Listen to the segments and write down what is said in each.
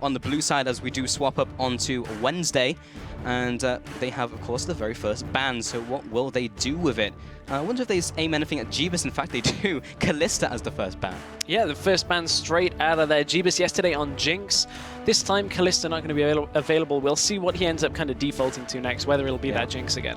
on the blue side as we do swap up onto Wednesday. And they have, of course, the very first ban. So what will they do with it? I wonder if they aim anything at Jeebus. In fact, they do. Kalista as the first ban. Yeah, the first ban straight out of there. Jeebus yesterday on Jinx. This time, Kalista not going to be available. We'll see what he ends up kind of defaulting to next, whether it'll be that Jinx again.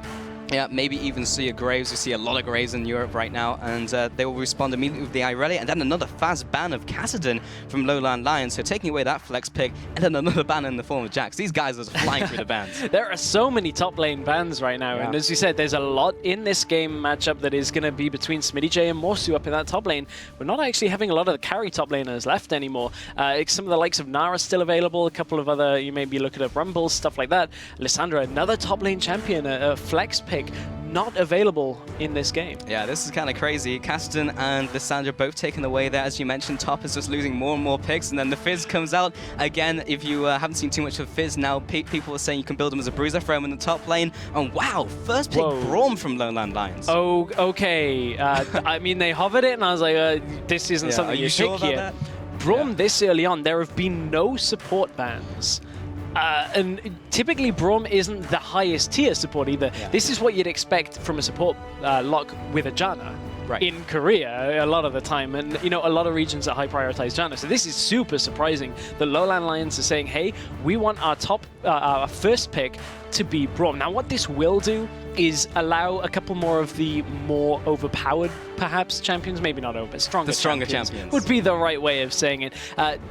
Yeah, maybe even see a Graves. We see a lot of Graves in Europe right now, and they will respond immediately with the Irelia, and then another fast ban of Kassadin from LowLandLions, so taking away that flex pick, and then another ban in the form of Jax. These guys are flying through the bans. There are so many top lane bans right now, and as you said, there's a lot in this game matchup that is going to be between SmittyJ and Morsu up in that top lane. We're not actually having a lot of the carry top laners left anymore. Some of the likes of Nara still available, a couple of other, you may be looking at Rumbles, stuff like that. Lissandra, another top lane champion, a flex pick, not available in this game. Yeah, this is kind of crazy. Kassadin and Lissandra both taken away there. As you mentioned, top is just losing more and more picks, and then the Fizz comes out. Again, if you haven't seen too much of Fizz now, people are saying you can build him as a bruiser, throw him in the top lane, and wow, first pick Braum from LowLandLions. Oh, okay. I mean, they hovered it, and I was like, this isn't something you pick here. Braum this early on, there have been no support bans. And typically Braum isn't the highest tier support either. This is what you'd expect from a support lock with a Janna. In Korea a lot of the time, and you know, a lot of regions that high prioritize Janna. So this is super surprising that LowLandLions are saying, hey, we want our top our first pick to be Braum. Now what this will do is allow a couple more of the more overpowered, perhaps, champions, maybe not over, but stronger champions would be the right way of saying it,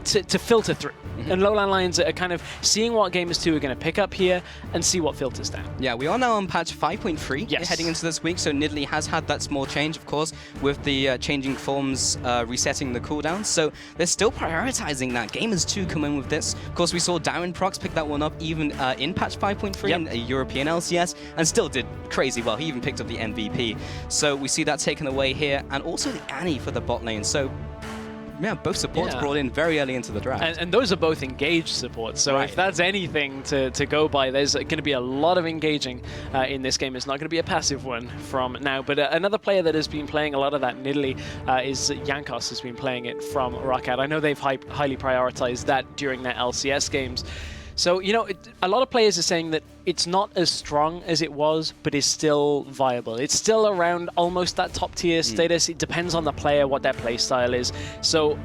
to filter through. And LowLandLions are kind of seeing what Gamers2 are going to pick up here and see what filters down. Yeah, we are now on patch 5.3 heading into this week, so Nidalee has had that small change, of course, with the changing forms resetting the cooldowns, so they're still prioritizing that. Gamers2 come in with this. Of course, we saw Darren Prox pick that one up even in patch 5.3 in a European LCS, and still did crazy well. He even picked up the MVP. So we see that taken away here, and also the Annie for the bot lane. So yeah, both supports brought in very early into the draft. And those are both engaged supports, so if that's anything to go by, there's going to be a lot of engaging in this game. It's not going to be a passive one from now. But another player that has been playing a lot of that Nidalee is Jankos, has been playing it from Rockout. I know they've highly prioritized that during their LCS games. So, you know, a lot of players are saying that it's not as strong as it was, but is still viable. It's still around almost that top tier status. It depends on the player, what their play style is. So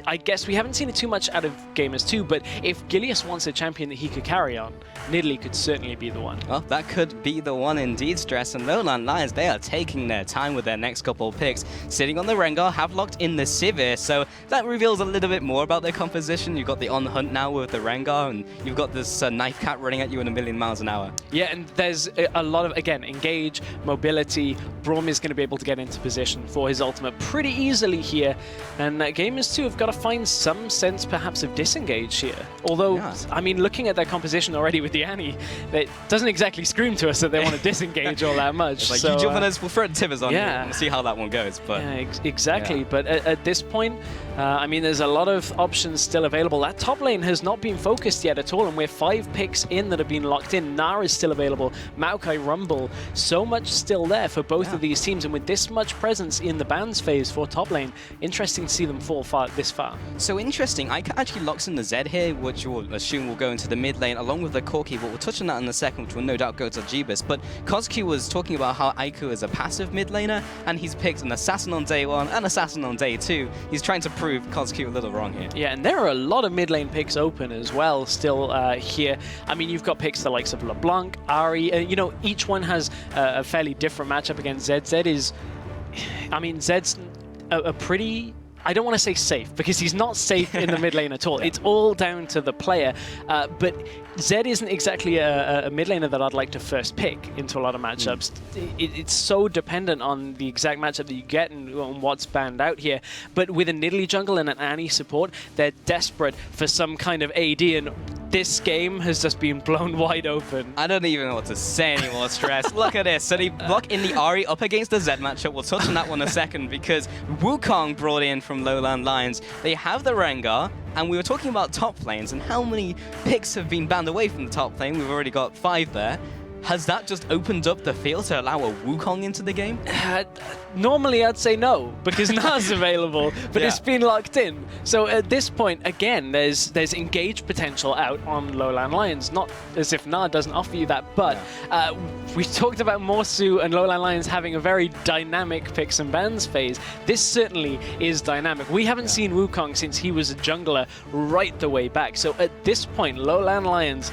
I guess we haven't seen it too much out of Gamers2, but if Gilius wants a champion that he could carry on, Nidalee could certainly be the one. Well, that could be the one indeed, Stress. And LowLandLions, they are taking their time with their next couple of picks. Sitting on the Rengar, have locked in the Sivir, so that reveals a little bit more about their composition. You've got the On Hunt now with the Rengar, and you've got this Knife Cat running at you in 1,000,000 miles an hour. Yeah, and there's a lot of, again, engage, mobility. Braum is going to be able to get into position for his ultimate pretty easily here. And Gamers2 have got to find some sense, perhaps, of disengage here. Although, I mean, looking at their composition already with the Annie, it doesn't exactly scream to us that they want to disengage all that much. It's like, so, you jump on us, we'll throw Tivers on you and see how that one goes. But exactly. But at this point, I mean, there's a lot of options still available. That top lane has not been focused yet at all, and we're 5 picks in that have been locked in. Nara is still available. Maokai, Rumble, so much still there for both of these teams, and with this much presence in the bans phase for top lane, interesting to see them fall this far. So interesting. I actually locks in the Zed here, which we'll assume will go into the mid lane, along with the Corki, but we'll touch on that in a second, which will no doubt go to Jeebus. But Kozki was talking about how Aiku is a passive mid laner, and he's picked an Assassin on day 1 and Assassin on day 2. He's trying to prove Kozki a little wrong here. Yeah, and there are a lot of mid lane picks open as well still here. I mean, you've got picks the likes of LeBlanc, Ahri, you know, each one has a fairly different matchup against Zed. Zed is, I mean, Zed's a pretty, I don't want to say safe, because he's not safe in the mid lane at all. It's all down to the player. But Zed isn't exactly a mid laner that I'd like to first pick into a lot of matchups. It's so dependent on the exact matchup that you get and on what's banned out here. But with a Nidalee jungle and an Annie support, they're desperate for some kind of AD, and this game has just been blown wide open. I don't even know what to say anymore, Stress. Look at this. So they block in the Ahri up against the Zed matchup. We'll touch on that one in a second, because Wukong brought in from LowLandLions. They have the Rengar, and we were talking about top lanes and how many picks have been banned away from the top lane. We've already got 5 there. Has that just opened up the field to allow a Wukong into the game? Normally I'd say no, because Na's available, but it's been locked in. So at this point, again, there's engage potential out on LowLandLions. Not as if Na doesn't offer you that, but we talked about Morsu and LowLandLions having a very dynamic picks and bans phase. This certainly is dynamic. We haven't seen Wukong since he was a jungler right the way back. So at this point, LowLandLions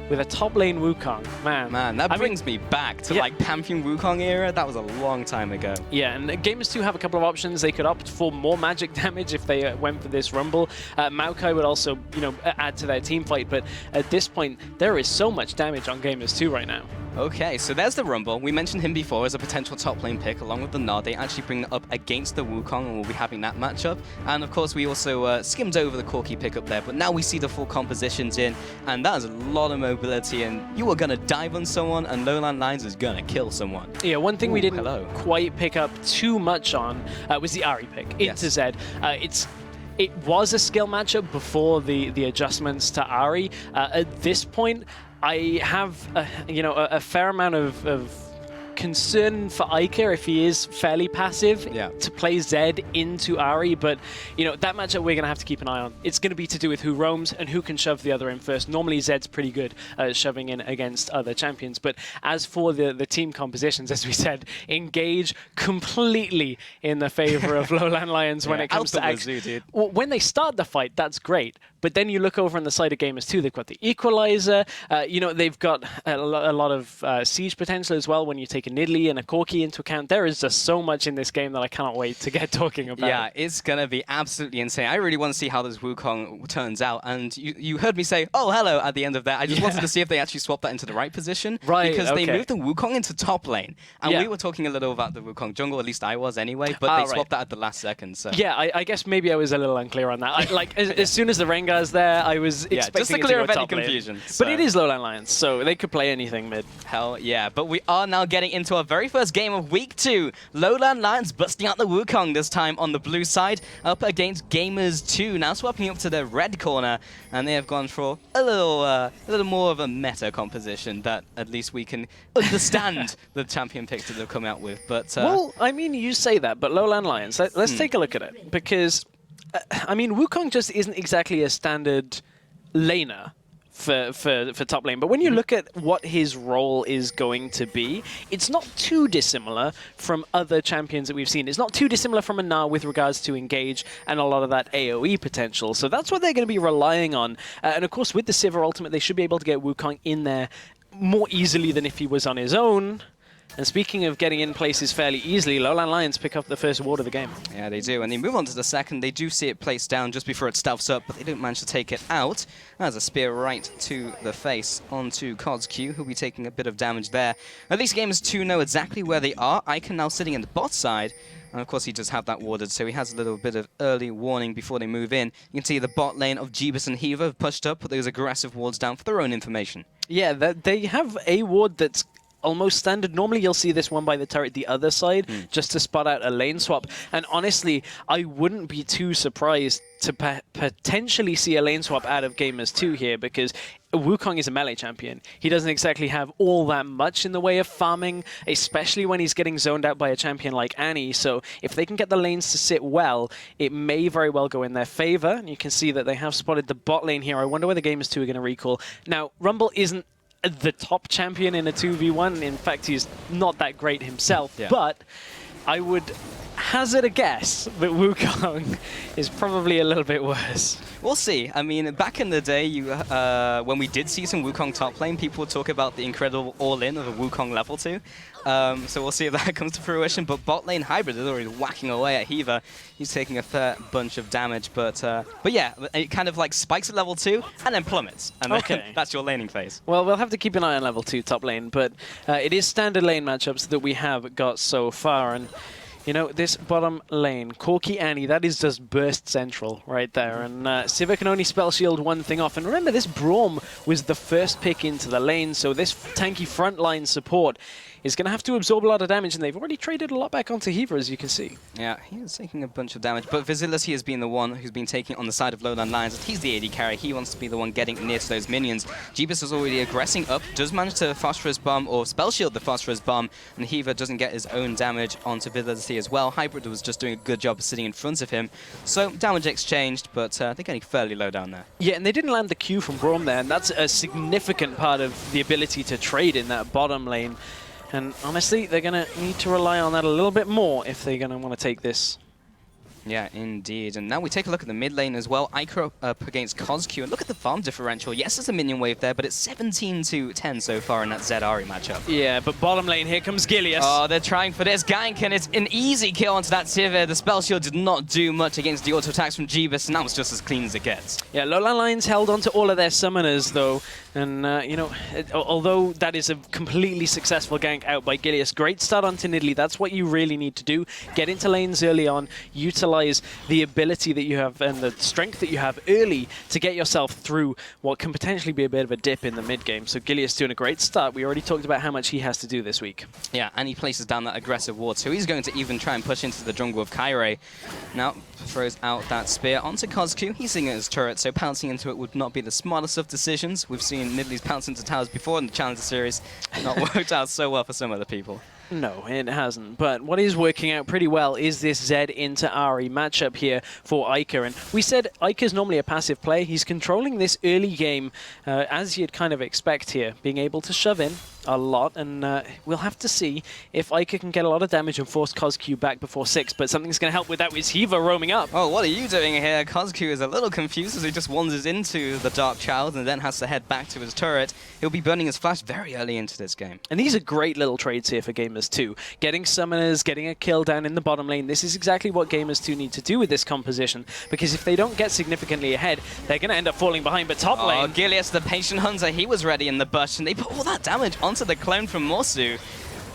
with a top lane Wukong, man. That brings me back to like Pantheon Wukong era. That was a long time ago. Yeah, and Gamers2 have a couple of options. They could opt for more magic damage if they went for this Rumble. Maokai would also, add to their team fight, but at this point, there is so much damage on Gamers2 right now. Okay, so there's the Rumble. We mentioned him before as a potential top lane pick, along with the Nod. They actually bring it up against the Wukong, and we'll be having that matchup. And of course, we also skimmed over the Corki pickup there, but now we see the full compositions in, and that is a lot of mobility, and you are going to dive on someone, and LowLandLions is going to kill someone. Yeah, one thing we didn't quite pick up too much on was the Ahri pick into Zed. It was a skill matchup before the adjustments to Ahri. At this point, I have a fair amount of concern for Iker if he is fairly passive to play Zed into Ahri, but that matchup we're going to have to keep an eye on. It's going to be to do with who roams and who can shove the other in first. Normally Zed's pretty good at shoving in against other champions, but as for the team compositions, as we said, engage completely in the favor of LowLandLions when it comes to when they start the fight, that's great. But then you look over on the side of Gamers2, they've got the Equalizer, they've got a lot of siege potential as well when you take a Nidalee and a Corki into account. There is just so much in this game that I cannot wait to get talking about. Yeah, it's going to be absolutely insane. I really want to see how this Wukong turns out. And you heard me say, oh, hello, at the end of that. I just wanted to see if they actually swapped that into the right position. Right, because they moved the Wukong into top lane. And we were talking a little about the Wukong jungle, at least I was anyway, but they swapped that at the last second. So. Yeah, I guess maybe I was a little unclear on that. As soon as the Rengar's there, I was expecting just to clear up any confusion. So. But it is LowLandLions, so they could play anything mid. Hell yeah, but we are now getting into our very first game of week 2. LowLandLions busting out the Wukong this time on the blue side, up against Gamers2, now swapping up to the red corner, and they have gone for a little more of a meta composition that at least we can understand the champion picks that they've come out with. But well, I mean, you say that, but LowLandLions, let's take a look at it, because I mean, Wukong just isn't exactly a standard laner for top lane. But when you look at what his role is going to be, it's not too dissimilar from other champions that we've seen. It's not too dissimilar from a Na with regards to engage and a lot of that AoE potential. So that's what they're going to be relying on. And of course, with the Sivir ultimate, they should be able to get Wukong in there more easily than if he was on his own. And speaking of getting in places fairly easily, LowLandLions pick up the first ward of the game. Yeah, they do. And they move on to the second. They do see it placed down just before it stuffs up, but they don't manage to take it out. That's a spear right to the face onto CODSQ, who'll be taking a bit of damage there. At least Gamers2 know exactly where they are. Icon now sitting in the bot side. And of course, he does have that warded, so he has a little bit of early warning before they move in. You can see the bot lane of Jeebus and Hiva have pushed up, put those aggressive wards down for their own information. Yeah, they have a ward that's almost standard. Normally you'll see this one by the turret the other side just to spot out a lane swap. And honestly, I wouldn't be too surprised to potentially see a lane swap out of Gamers2 here, because Wukong is a melee champion. He doesn't exactly have all that much in the way of farming, especially when he's getting zoned out by a champion like Annie. So if they can get the lanes to sit well, it may very well go in their favor. And you can see that they have spotted the bot lane here. I wonder whether Gamers2 are going to recall. Now, Rumble isn't the top champion in a 2v1. In fact, he's not that great himself, but I would hazard a guess that Wukong is probably a little bit worse. We'll see. I mean, back in the day, when we did see some Wukong top lane, people would talk about the incredible all-in of a Wukong level 2. So we'll see if that comes to fruition. But bot lane Hybrid is already whacking away at Hiva. He's taking a fair bunch of damage. But yeah, it kind of like spikes at level 2 and then plummets. And then that's your laning phase. Well, we'll have to keep an eye on level 2 top lane. But it is standard lane matchups that we have got so far. And You know, this bottom lane, Corki Annie, that is just burst central right there. And Sivir can only spell shield one thing off. And remember, this Braum was the first pick into the lane, so this tanky frontline support is going to have to absorb a lot of damage, and they've already traded a lot back onto Hiva, as you can see. Yeah, he is taking a bunch of damage, but Visibility has been the one who's been taking on the side of LowLandLions. He's the AD carry. He wants to be the one getting near to those minions. Jeebus is already aggressing up, does manage to Phosphorus Bomb or Spell Shield the Phosphorus Bomb, and Hiva doesn't get his own damage onto Visibility as well. Hybrid was just doing a good job of sitting in front of him. So damage exchanged, but they're getting fairly low down there. Yeah, and they didn't land the Q from Braum there, and that's a significant part of the ability to trade in that bottom lane. And honestly, they're going to need to rely on that a little bit more if they're going to want to take this. Yeah, indeed. And now we take a look at the mid lane as well. Iker up against CosQ, and look at the farm differential. Yes, there's a minion wave there, but it's 17 to 10 so far in that Zeri matchup. Yeah, but bottom lane, here comes Gilius. Oh, they're trying for this gank, and it's an easy kill onto that Sivir. The spell shield did not do much against the auto attacks from Jeebus, and that was just as clean as it gets. Yeah, LowLandLions held onto all of their summoners, though. And, you know, although that is a completely successful gank out by Gilius, great start onto Nidalee. That's what you really need to do. Get into lanes early on, utilize the ability that you have and the strength that you have early to get yourself through what can potentially be a bit of a dip in the mid game. So Gilius doing a great start. We already talked about how much he has to do this week. Yeah, and he places down that aggressive ward, so he's going to even try and push into the jungle of Kairi. Now, throws out that spear onto CosQ. He's seeing it as turret, so pouncing into it would not be the smartest of decisions. We've seen Nidalee's pounce into towers before in the Challenger Series. Not worked out so well for some other people. No, it hasn't. But what is working out pretty well is this Zed into Ahri matchup here for Iker. And we said Iker's normally a passive play. He's controlling this early game as you'd kind of expect here, being able to shove in a lot, and we'll have to see if Iker can get a lot of damage and force CosQ back before 6, but something's going to help with that with Hiva roaming up. Oh, what are you doing here? CosQ is a little confused as he just wanders into the Dark Child and then has to head back to his turret. He'll be burning his flash very early into this game. And these are great little trades here for Gamers2. Getting summoners, getting a kill down in the bottom lane, this is exactly what Gamers2 need to do with this composition, because if they don't get significantly ahead, they're going to end up falling behind. But top lane... Oh, Gilius, the patient hunter, he was ready in the bush, and they put all that damage onto the clone from Morsu.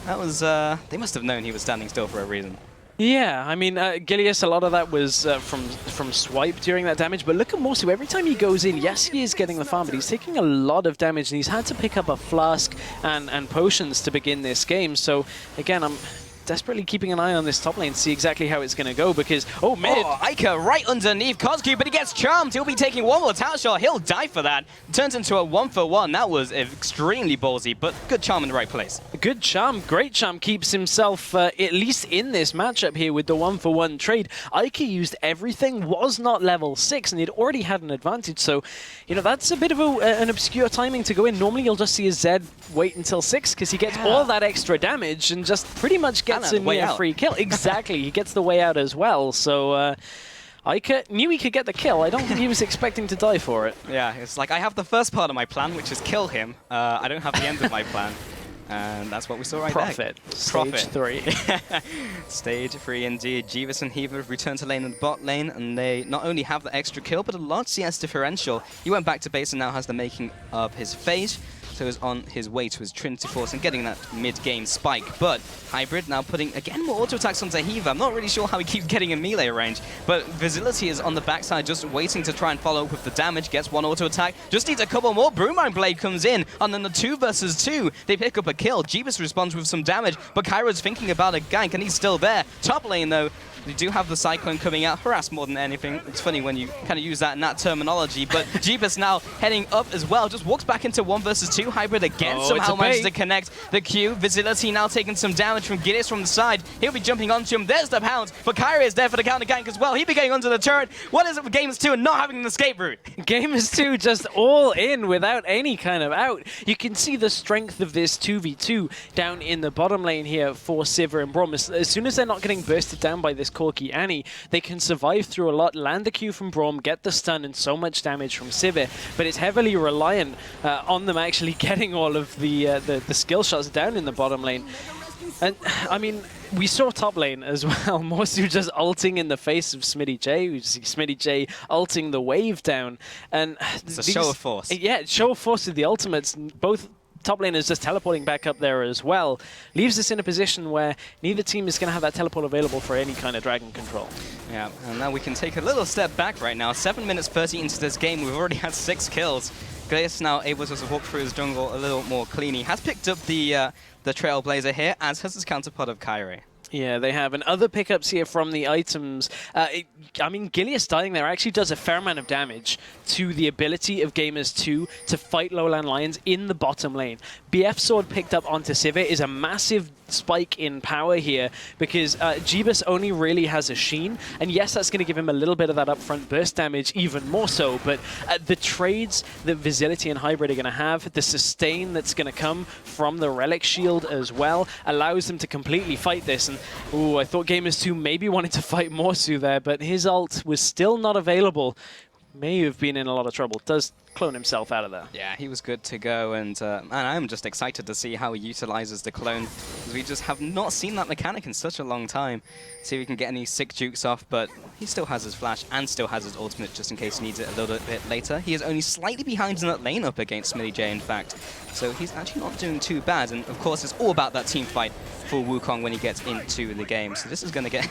That was, they must have known he was standing still for a reason. Yeah, I mean, Gilius, a lot of that was from swipe during that damage, but look at Morsu. Every time he goes in, yes, he is getting the farm, but he's taking a lot of damage, and he's had to pick up a flask and potions to begin this game. So, again, I'm desperately keeping an eye on this top lane to see exactly how it's going to go, because, oh, mid! Oh, Iker right underneath CosQ, but he gets charmed. He'll be taking one more tower shot. He'll die for that. Turns into a 1-for-1. That was extremely ballsy, but good charm in the right place. Good charm, great charm, keeps himself at least in this matchup here with the 1-for-1 trade. Iker used everything, was not level 6, and he'd already had an advantage, so, you know, that's a bit of an obscure timing to go in. Normally you'll just see a Zed wait until 6, because he gets all that extra damage and just pretty much gets a near free kill. Exactly, he gets the way out as well, so Iker knew he could get the kill. I don't think he was expecting to die for it. Yeah, it's like, I have the first part of my plan, which is kill him. I don't have the end of my plan. And that's what we saw right there. Stage 3. Stage 3 indeed. Jeebus and Hiva have returned to lane and bot lane, and they not only have the extra kill, but a large CS differential. He went back to base and now has the making of his phase. So he's on his way to his Trinity Force and getting that mid-game spike. But Hybrid now putting, again, more auto-attacks onto Hiva. I'm not really sure how he keeps getting in melee range, but Visibility is on the backside just waiting to try and follow up with the damage. Gets one auto-attack, just needs a couple more. Broomine Blade comes in, and then the 2 versus 2, they pick up a kill. Jeebus responds with some damage, but Kyra's thinking about a gank, and he's still there. Top lane, though, they do have the Cyclone coming out, harass more than anything. It's funny when you kind of use that in that terminology, but Jeebus now heading up as well, just walks back into 1 versus 2. Hybrid again somehow manages to connect the Q. Visibility now taking some damage from Gilius from the side. He'll be jumping onto him. There's the pounce, but Kyrie is there for the counter gank as well. He'll be going onto the turret. What is it with Gamers2 and not having an escape route? Gamers2 just all in without any kind of out. You can see the strength of this 2v2 down in the bottom lane here for Sivir and Braum. As soon as they're not getting bursted down by this Corki Annie, they can survive through a lot, land the Q from Braum, get the stun and so much damage from Sivir, but it's heavily reliant on them actually getting all of the skill shots down in the bottom lane. And, I mean, we saw top lane as well. Morsu just ulting in the face of Smitty J. We see Smitty J ulting the wave down. And it's a show of force. Yeah, show of force with the ultimates. Both top lane is just teleporting back up there as well. Leaves us in a position where neither team is going to have that teleport available for any kind of dragon control. Yeah, and now we can take a little step back right now. 7 minutes 30 into this game, we've already had 6 kills. Galeus now able to walk through his jungle a little more clean. He has picked up the Trailblazer here, as has his counterpart of Kyrie. Yeah, they have. And other pickups here from the items. I mean, Gilius dying there actually does a fair amount of damage to the ability of Gamers2 to fight LowLandLions in the bottom lane. BF Sword picked up onto Sivir is a massive spike in power here because Jeebus only really has a Sheen. And yes, that's going to give him a little bit of that upfront burst damage, even more so. But the trades that Visility and Hybrid are going to have, the sustain that's going to come from the Relic Shield as well, allows them to completely fight this. And ooh, I thought Gamers2 maybe wanted to fight Morsu there, but his ult was still not available. May have been in a lot of trouble. Does clone himself out of there. Yeah, he was good to go, and I'm just excited to see how he utilizes the clone, because we just have not seen that mechanic in such a long time. See if we can get any sick jukes off, but he still has his flash and still has his ultimate just in case he needs it a little bit later. He is only slightly behind in that lane up against Smitty J, in fact, so he's actually not doing too bad, and of course it's all about that team fight for Wukong when he gets into the game, so this is going to get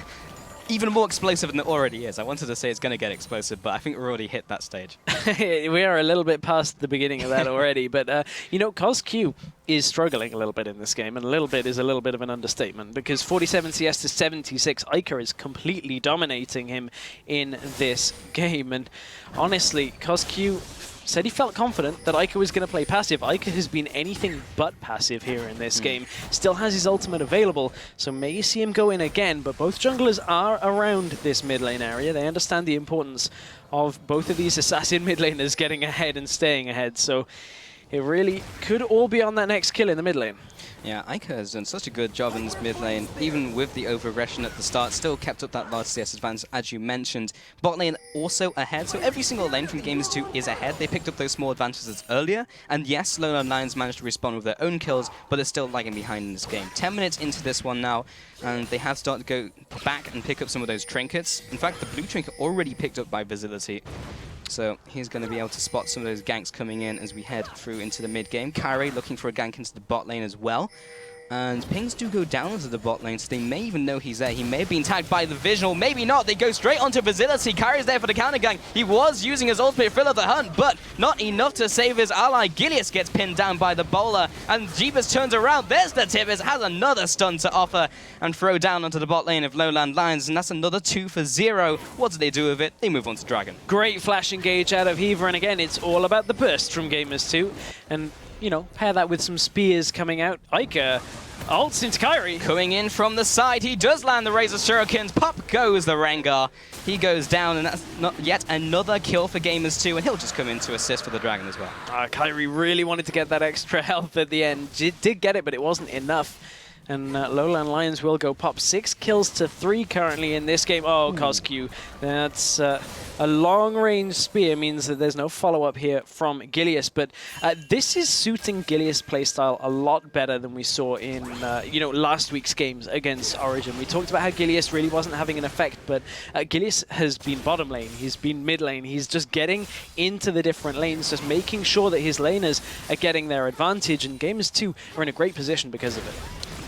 even more explosive than it already is. I wanted to say it's going to get explosive, but I think we're already hit that stage. We are a little bit past the beginning of that already, but you know, CosQ is struggling a little bit in this game, and a little bit is a little bit of an understatement, because 47 CS to 76, Ica is completely dominating him in this game, and honestly, CosQ said he felt confident that Ica was going to play passive. Ica has been anything but passive here in this game. Still has his ultimate available, so may you see him go in again, but both junglers are around this mid lane area. They understand the importance of both of these assassin mid laners getting ahead and staying ahead, so it really could all be on that next kill in the mid lane. Yeah, Ica has done such a good job in this mid lane, even with the over-aggression at the start, still kept up that large CS advantage, as you mentioned. Bot lane also ahead, so every single lane from Gamers2 is ahead. They picked up those small advantages earlier, and yes, LowLandLions managed to respond with their own kills, but they're still lagging behind in this game. 10 minutes into this one now, and they have started to go back and pick up some of those trinkets. In fact, the blue trinket already picked up by Visility. So he's going to be able to spot some of those ganks coming in as we head through into the mid-game. Kyrie looking for a gank into the bot lane as well. And pings do go down into the bot lane, so they may even know he's there. He may have been tagged by the visual, maybe not. They go straight onto Visility. Kyrie's there for the counter gank. He was using his ultimate fill of the hunt, but not enough to save his ally. Gilius gets pinned down by the bowler, and Jeebus turns around. There's the Tibbers, has another stun to offer, and throw down onto the bot lane of LowLandLions, and that's another 2 for 0. What do they do with it? They move on to Dragon. Great flash engage out of Heaver, and again, it's all about the burst from Gamers2. And, you know, pair that with some spears coming out. Ica ults into Kyrie. Coming in from the side, he does land the Razor Shurikens. Pop goes the Rengar. He goes down, and that's not yet another kill for Gamers2, and he'll just come in to assist for the Dragon as well. Kyrie really wanted to get that extra health at the end. Did get it, but it wasn't enough. And LowLandLions will go pop. 6 kills to 3 currently in this game. Oh, CosQ. That's a long-range spear, means that there's no follow-up here from Gilius. But this is suiting Gilius' playstyle a lot better than we saw in you know, last week's games against Origin. We talked about how Gilius really wasn't having an effect, but Gilius has been bottom lane. He's been mid lane. He's just getting into the different lanes, just making sure that his laners are getting their advantage. And Gamers2 are in a great position because of it.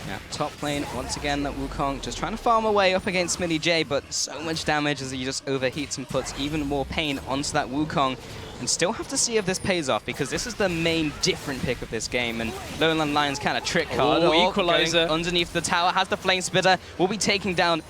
Yeah, top lane, once again, that Wukong just trying to farm away up against Smitty J, but so much damage as he just overheats and puts even more pain onto that Wukong. And still have to see if this pays off, because this is the main different pick of this game, and LowLandLions kind of trick card. Equalizer. Underneath the tower, has the Flame Spitter, will be taking down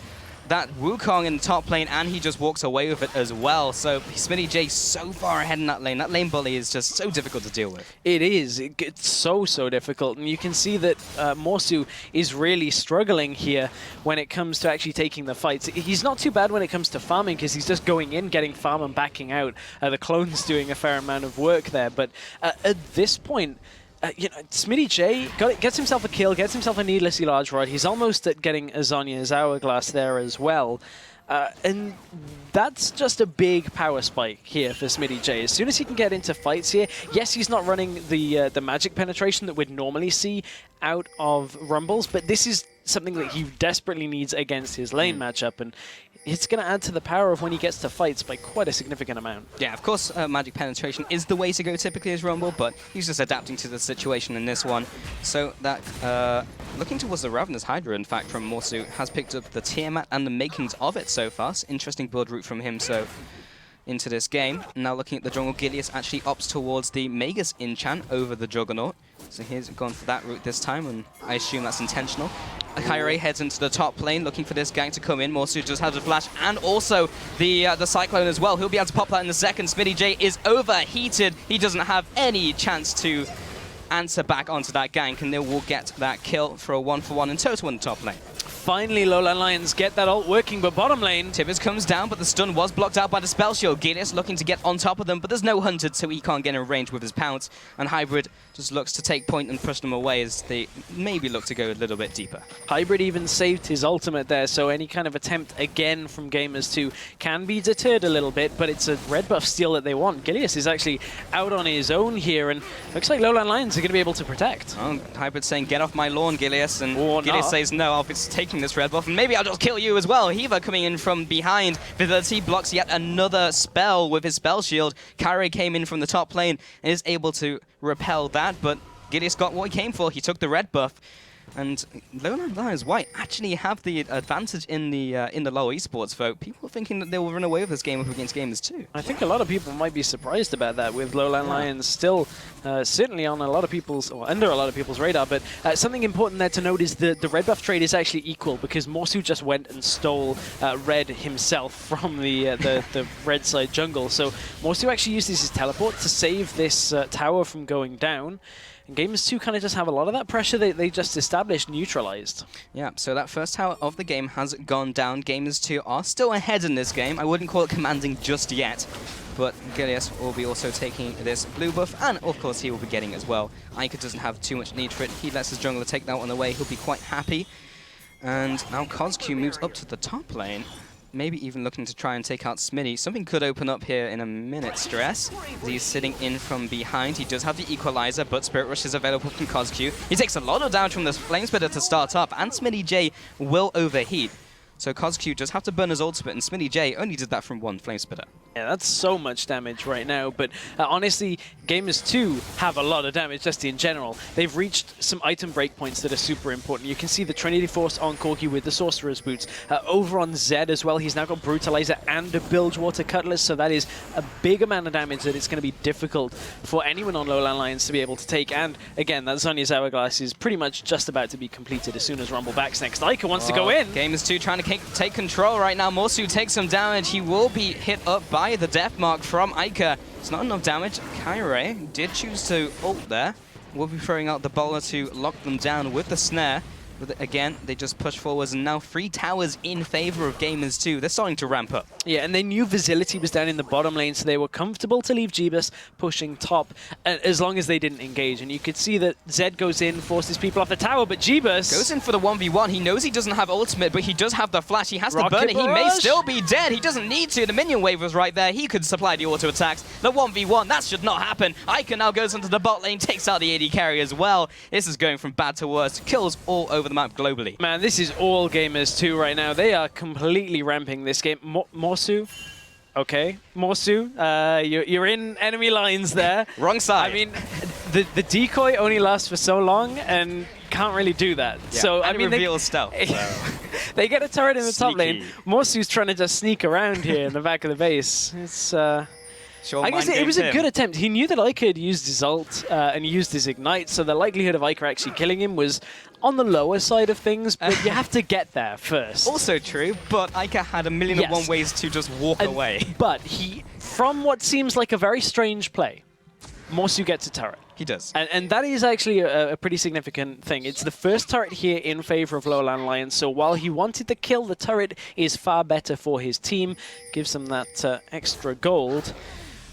that Wukong in the top lane, and he just walks away with it as well. So Smitty J so far ahead in that lane. That lane bully is just so difficult to deal with. It is. It's so difficult. And you can see that Morsu is really struggling here when it comes to actually taking the fights. He's not too bad when it comes to farming, because he's just going in, getting farm and backing out. The clone's doing a fair amount of work there. But at this point, you know, Smitty J gets himself a kill, gets himself a needlessly large rod. He's almost at getting Azonia's hourglass there as well. And that's just a big power spike here for Smitty J. As soon as he can get into fights here, yes, he's not running the magic penetration that we'd normally see out of Rumbles, but this is something that he desperately needs against his lane matchup, and it's going to add to the power of when he gets to fights by quite a significant amount. Yeah, of course, magic penetration is the way to go typically as Rumble, but he's just adapting to the situation in this one. So that, looking towards the Ravenous Hydra, in fact, from Morsu, has picked up the Tiamat and the makings of it so far. Interesting build route from him, so into this game. Now looking at the jungle, Gilius actually opts towards the Magus enchant over the Juggernaut. So he's gone for that route this time, and I assume that's intentional. Kyrie heads into the top lane, looking for this gang to come in. Morsu just has a flash, and also the Cyclone as well. He'll be able to pop that in the second. Smitty J is overheated. He doesn't have any chance to answer back onto that gank, and they will get that kill for a 1-for-1 in total in the top lane. Finally, LowLandLions get that ult working, but bottom lane... Tibbers comes down, but the stun was blocked out by the spell shield. Gilius looking to get on top of them, but there's no hunted, so he can't get in range with his pounce. And Hybrid just looks to take point and push them away as they maybe look to go a little bit deeper. Hybrid even saved his ultimate there, so any kind of attempt again from Gamers2 can be deterred a little bit, but it's a red buff steal that they want. Gilius is actually out on his own here, and looks like LowLandLions are going to be able to protect. Oh, Hybrid saying, get off my lawn, Gilius, and or Gilius not. says, no, I'll be taking this red buff, and maybe I'll just kill you as well. Hiva coming in from behind. Vitality blocks yet another spell with his spell shield. Kyrie came in from the top lane and is able to repel that, but Gilius got what he came for. He took the red buff. And LowLandLions White actually have the advantage in the low esports vote. People are thinking that they will run away with this game up against Gamers2. I think a lot of people might be surprised about that, with LowLandLions still certainly on a lot of people's, or under a lot of people's radar. But something important there to note is the red buff trade is actually equal, because Morsu just went and stole red himself from the red side jungle. So Morsu actually uses his teleport to save this tower from going down. And Gamers2 kind of just have a lot of that pressure they just established neutralized. Yeah, so that first tower of the game has gone down. Gamers2 are still ahead in this game. I wouldn't call it commanding just yet, but Gilius will be also taking this blue buff, and of course he will be getting it as well. Ica doesn't have too much need for it. He lets his jungler take that one away. He'll be quite happy. And now CosQ moves up to the top lane. Maybe even looking to try and take out Smitty. Something could open up here in a minute, Stress. He's sitting in from behind. He does have the Equalizer, but Spirit Rush is available from CosQ. He takes a lot of damage from the Flame Spitter to start up, and Smitty J will overheat. So CosQ just have to burn his ultimate, and Smitty J only did that from one Flame Spitter. Yeah, that's so much damage right now, but honestly, Gamers2 have a lot of damage just in general. They've reached some item breakpoints that are super important. You can see the Trinity Force on Corki with the Sorcerer's Boots. Over on Zed as well, he's now got Brutalizer and a Bilgewater Cutlass, so that is a big amount of damage that it's going to be difficult for anyone on LowLandLions to be able to take. And again, that Zhonya's Hourglass is pretty much just about to be completed as soon as Rumble backs next. Ica wants to go in. Gamers2 trying to take control right now. Morsu takes some damage. He will be hit up by the death mark from Ica. It's not enough damage. Kyrie did choose to ult there. Will be throwing out the bowler to lock them down with the snare. But again, they just push forwards, and now 3 towers in favor of Gamers2. They're starting to ramp up. Yeah, and they knew Visility was down in the bottom lane, so they were comfortable to leave Jeebus pushing top as long as they didn't engage. And you could see that Zed goes in, forces people off the tower, but Jeebus goes in for the 1v1. He knows he doesn't have ultimate, but he does have the flash. He has to burn it. He may still be dead. He doesn't need to. The minion wave was right there. He could supply the auto attacks. The 1v1, that should not happen. Ica now goes into the bot lane, takes out the AD carry as well. This is going from bad to worse. Kills all over the map globally. Man, this is all Gamers2 right now. They are completely ramping this game. Morsu, okay. Morsu, you're in enemy lines there. Wrong side. I mean, the decoy only lasts for so long and can't really do that. Yeah, so and I mean, reveal stealth. They get a turret in the top lane. Morsu's trying to just sneak around here in the back of the base. It's I guess it was a good attempt. He knew that Ica had used his ult and used his ignite, so the likelihood of Ica actually killing him was on the lower side of things, but you have to get there first. Also true, but Ica had a million and one ways to just walk away. But he, from what seems like a very strange play, Morsu gets a turret. He does. And that is actually a pretty significant thing. It's the first turret here in favor of LowLandLions, so while he wanted the kill, the turret is far better for his team, gives them that extra gold.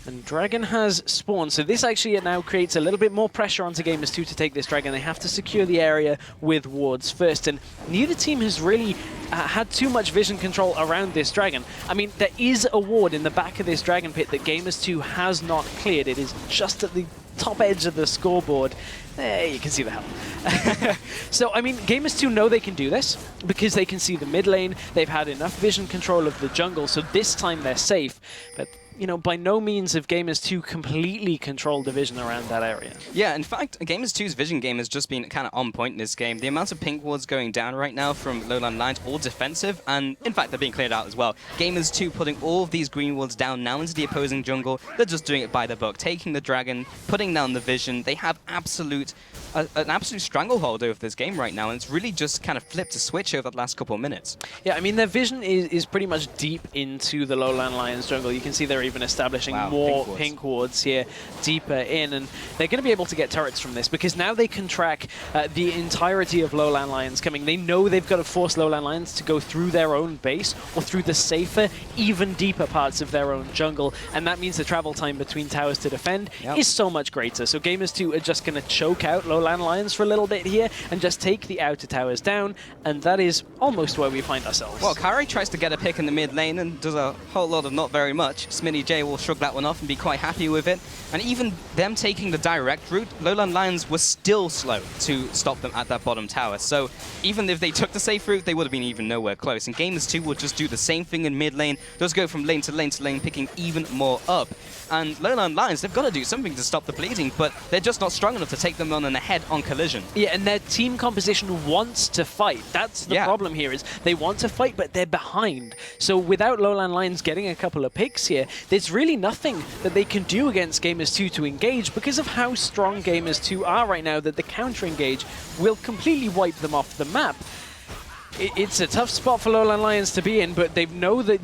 And Dragon has spawned, so this actually now creates a little bit more pressure onto Gamers2 to take this Dragon. They have to secure the area with wards first, and neither team has really had too much vision control around this Dragon. I mean, there is a ward in the back of this Dragon pit that Gamers2 has not cleared. It is just at the top edge of the scoreboard. You can see the hell. So, I mean, Gamers2 know they can do this because they can see the mid lane. They've had enough vision control of the jungle, so this time they're safe. But you know, by no means have Gamers2 completely controlled the vision around that area. Yeah, in fact, Gamers2's vision game has just been kind of on point in this game. The amount of pink wards going down right now from LowLandLions, all defensive, and in fact, they're being cleared out as well. Gamers2 putting all of these green wards down now into the opposing jungle. They're just doing it by the book, taking the dragon, putting down the vision. They have an absolute stranglehold over this game right now, and it's really just kind of flipped a switch over the last couple of minutes. Yeah, I mean, their vision is pretty much deep into the LowLandLions jungle. You can see they're even establishing more pink wards here deeper in, and they're going to be able to get turrets from this because now they can track the entirety of LowLandLions coming. They know they've got to force LowLandLions to go through their own base or through the safer, even deeper parts of their own jungle, and that means the travel time between towers to defend is so much greater. So Gamers2 are just going to choke out LowLandLions for a little bit here and just take the outer towers down, and that is almost where we find ourselves. Well, Kari tries to get a pick in the mid lane and does a whole lot of not very much. Smitty J will shrug that one off and be quite happy with it. And even them taking the direct route, LowLandLions were still slow to stop them at that bottom tower. So even if they took the safe route, they would have been even nowhere close. And Gamers2 will just do the same thing in mid lane, just go from lane to lane to lane, picking even more up. And LowLandLions, they've got to do something to stop the bleeding, but they're just not strong enough to take them on in a head-on collision. Yeah, and their team composition wants to fight. That's the problem here, is they want to fight, but they're behind. So without LowLandLions getting a couple of picks here, there's really nothing that they can do against Gamers2 to engage because of how strong Gamers2 are right now, that the counter-engage will completely wipe them off the map. It's a tough spot for LowLandLions to be in, but they know that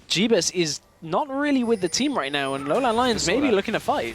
Jeebus is not really with the team right now, and LowLandLions may be looking to fight.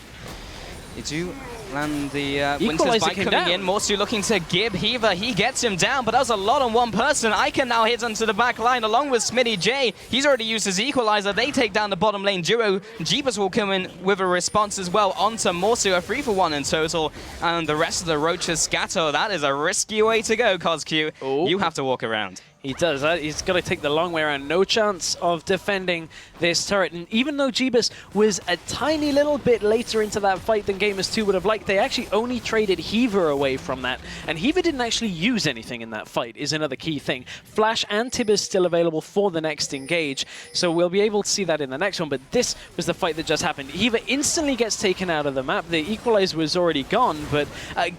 They do land the Winter's Bite coming in. Morsu looking to Gib Heaver. He gets him down, but that was a lot on one person. Ica now hits onto the back line along with Smitty J. He's already used his equalizer. They take down the bottom lane duo. Jeebus will come in with a response as well onto Morsu. A 3-for-1 in total. And the rest of the Roaches scatter. That is a risky way to go, CosQ. You have to walk around. He does. He's got to take the long way around. No chance of defending this turret. And even though Jeebus was a tiny little bit later into that fight than Gamers2 would have liked, they actually only traded Heaver away from that. And Heaver didn't actually use anything in that fight, is another key thing. Flash and Tibbers still available for the next engage, so we'll be able to see that in the next one. But this was the fight that just happened. Heaver instantly gets taken out of the map. The equalizer was already gone, but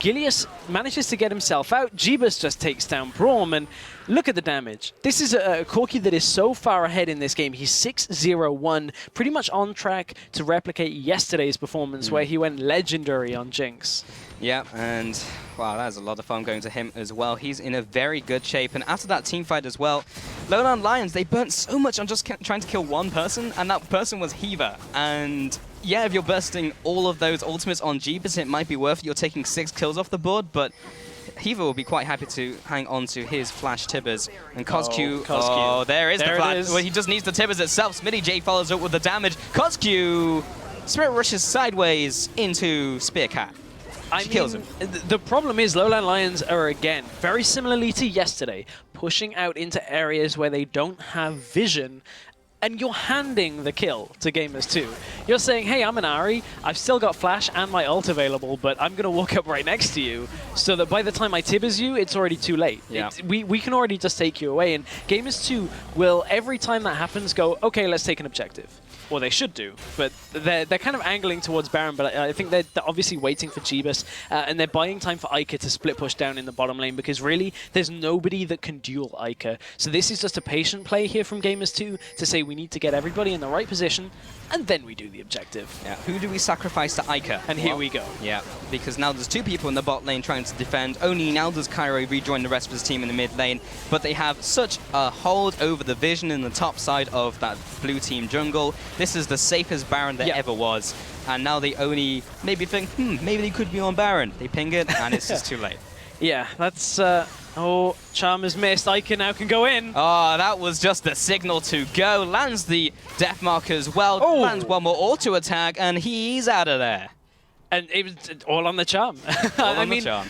Gilius manages to get himself out. Jeebus just takes down Braum, and look at the damage. This is a Corki that is so far ahead in this game. He's 6-0-1, pretty much on track to replicate yesterday's performance where he went legendary on Jinx. Yeah, and wow, that was a lot of fun going to him as well. He's in a very good shape, and after that team fight as well, LowLandLions, they burnt so much on just trying to kill one person, and that person was Heaver. And yeah, if you're bursting all of those ultimates on Jeebus, it might be worth it. You're taking 6 kills off the board, but Heaver will be quite happy to hang on to his Flash Tibbers. And CosQ, there is the Flash. Well, he just needs the Tibbers itself. Smitty J follows up with the damage. CosQ Spirit rushes sideways into Spearcat. Kills him. The problem is LowLandLions are, again, very similarly to yesterday, pushing out into areas where they don't have vision, and you're handing the kill to Gamers2. You're saying, hey, I'm an Ahri, I've still got Flash and my ult available, but I'm going to walk up right next to you, so that by the time I Tibbers you, it's already too late. Yeah. We can already just take you away, and Gamers2 will, every time that happens, go, okay, let's take an objective. Or they should do, but they're kind of angling towards Baron, but I think they're obviously waiting for Jeebus, and they're buying time for Ica to split push down in the bottom lane, because really, there's nobody that can duel Ica. So this is just a patient play here from Gamers2 to say we need to get everybody in the right position, and then we do the objective. Yeah. Who do we sacrifice to Ica? And here we go. Yeah, because now there's 2 people in the bot lane trying to defend. Only now does Cairo rejoin the rest of his team in the mid lane, but they have such a hold over the vision in the top side of that blue team jungle. This is the safest Baron there ever was. And now they only maybe think, maybe they could be on Baron. They ping it, and it's just too late. Yeah, that's... oh, Charm is missed. Ica now can go in. Oh, that was just the signal to go. Lands the death mark as well. Oh. Lands one more auto attack, and he's out of there. And it was all on the Charm. All on the Charm.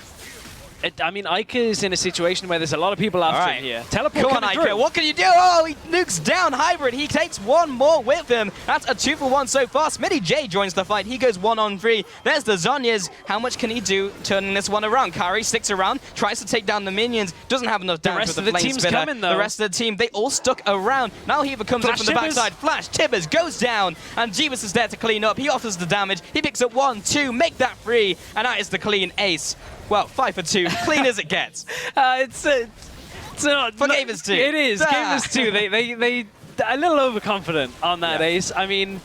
I mean, Ica is in a situation where there's a lot of people after him here. Teleport Come on, Ica. What can you do? Oh, he nukes down Hybrid. He takes one more with him. That's a 2-for-1 so far. Smitty J joins the fight. He goes 1-on-3. There's the Zhonya's. How much can he do turning this one around? Kari sticks around, tries to take down the minions. Doesn't have enough damage with the flame spitter. Coming, though. The rest of the team, they all stuck around. Now Heaver comes in from the backside. Flash, Tibbers goes down. And Jeebus is there to clean up. He offers the damage. He picks up 1, 2, make that 3. And that is the clean ace. Well, 5 for 2, clean as it gets. It's not for Gamers2. It is Gamers2. They a little overconfident on that ace. I mean,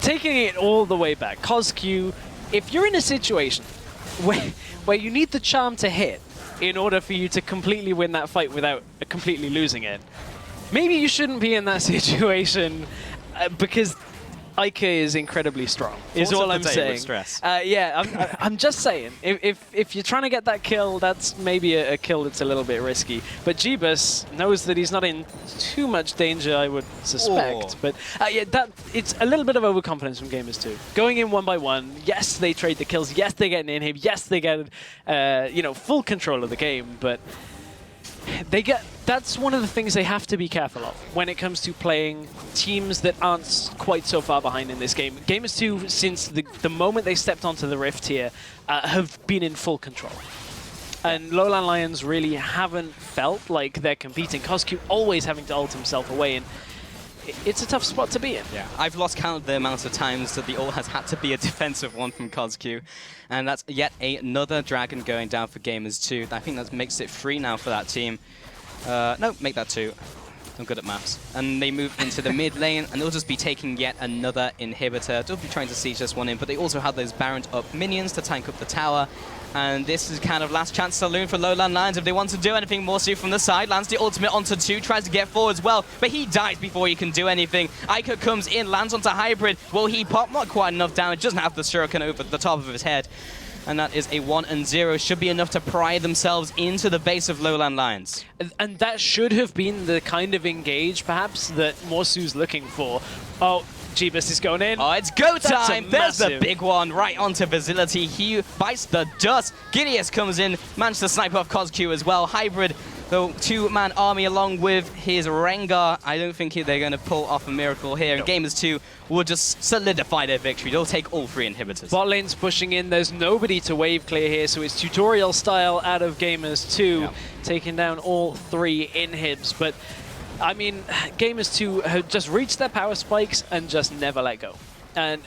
taking it all the way back, CosQ, if you're in a situation where you need the charm to hit in order for you to completely win that fight without completely losing it, maybe you shouldn't be in that situation because Ica is incredibly strong, is all I'm saying. Yeah, I'm just saying, if you're trying to get that kill, that's maybe a kill that's a little bit risky. But Jeebus knows that he's not in too much danger, I would suspect. But yeah, it's a little bit of overconfidence from Gamers2. Going in 1 by 1, yes, they trade the kills, yes, they get an inhib, yes, they get full control of the game, but that's one of the things they have to be careful of when it comes to playing teams that aren't quite so far behind in this game. Gamers2, since the moment they stepped onto the Rift here, have been in full control. And LowLandLions really haven't felt like they're competing. CosQ always having to ult himself away, and it's a tough spot to be in. Yeah, I've lost count of the amount of times that the ult has had to be a defensive one from CosQ. And that's yet another Dragon going down for Gamers2. I think that makes it 3 now for that team. No, make that 2. I'm good at maths. And they move into the mid lane, and they'll just be taking yet another inhibitor. They'll be trying to siege this one in, but they also have those Baron up minions to tank up the tower. And this is kind of last chance saloon for LowLandLions if they want to do anything more. So from the side, lands the ultimate onto 2, tries to get forward as well, but he dies before he can do anything. Ica comes in, lands onto Hybrid. Will he pop? Not quite enough damage, doesn't have the shuriken over the top of his head. And that is a 1-0. Should be enough to pry themselves into the base of LowLandLions. And that should have been the kind of engage, perhaps, that Morsu's looking for. Oh, Jeebus is going in. Oh, it's go time. There's the big one right onto Facility. He bites the dust. Gideus comes in, managed to snipe off CosQ as well. Hybrid, the 2-man army along with his Rengar. I don't think they're going to pull off a miracle here. And Gamers2 will just solidify their victory. They'll take all 3 inhibitors. Bot lane's pushing in. There's nobody to wave clear here, so it's tutorial style out of Gamers2, taking down all 3 inhibs. But I mean, Gamers2 have just reached their power spikes and just never let go. And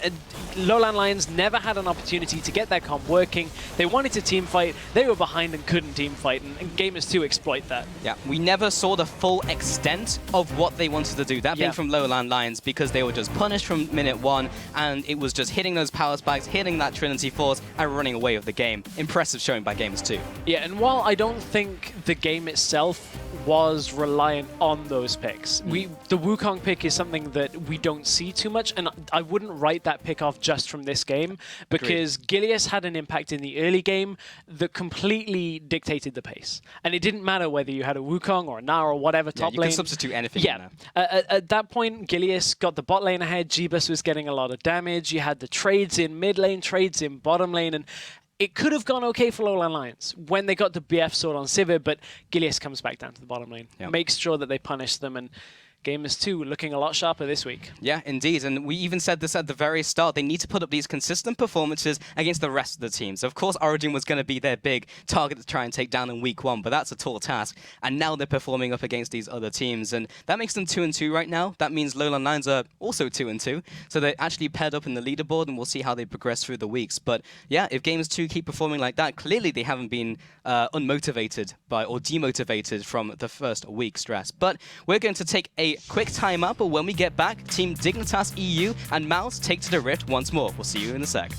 LowLandLions never had an opportunity to get their comp working. They wanted to team fight. They were behind and couldn't team fight, and Gamers2 exploit that. Yeah, we never saw the full extent of what they wanted to do. That being from LowLandLions, because they were just punished from minute 1, and it was just hitting those power spikes, hitting that Trinity Force, and running away with the game. Impressive showing by Gamers2. Yeah, and while I don't think the game itself was reliant on those picks, the Wukong pick is something that we don't see too much, and I wouldn't write that pick off just from this game, because Gileas had an impact in the early game that completely dictated the pace. And it didn't matter whether you had a Wukong or a Gnar or whatever top lane. You can substitute anything. Yeah. At that point, Gileas got the bot lane ahead. Jeebus was getting a lot of damage. You had the trades in mid lane, trades in bottom lane, and it could have gone okay for LowLandLions when they got the BF sword on Sivir, but Gileas comes back down to the bottom lane, makes sure that they punish them, and Gamers2 looking a lot sharper this week. Yeah, indeed. And we even said this at the very start. They need to put up these consistent performances against the rest of the teams. Of course, Origin was going to be their big target to try and take down in week 1, but that's a tall task. And now they're performing up against these other teams. And that makes them 2-2 right now. That means LowLandLions are also 2-2. So they're actually paired up in the leaderboard, and we'll see how they progress through the weeks. But yeah, if Gamers2 keep performing like that, clearly they haven't been unmotivated by or demotivated from the first week stress. But we're going to take a quick time out, but when we get back, Team Dignitas EU and Mouse take to the Rift once more. We'll see you in a sec.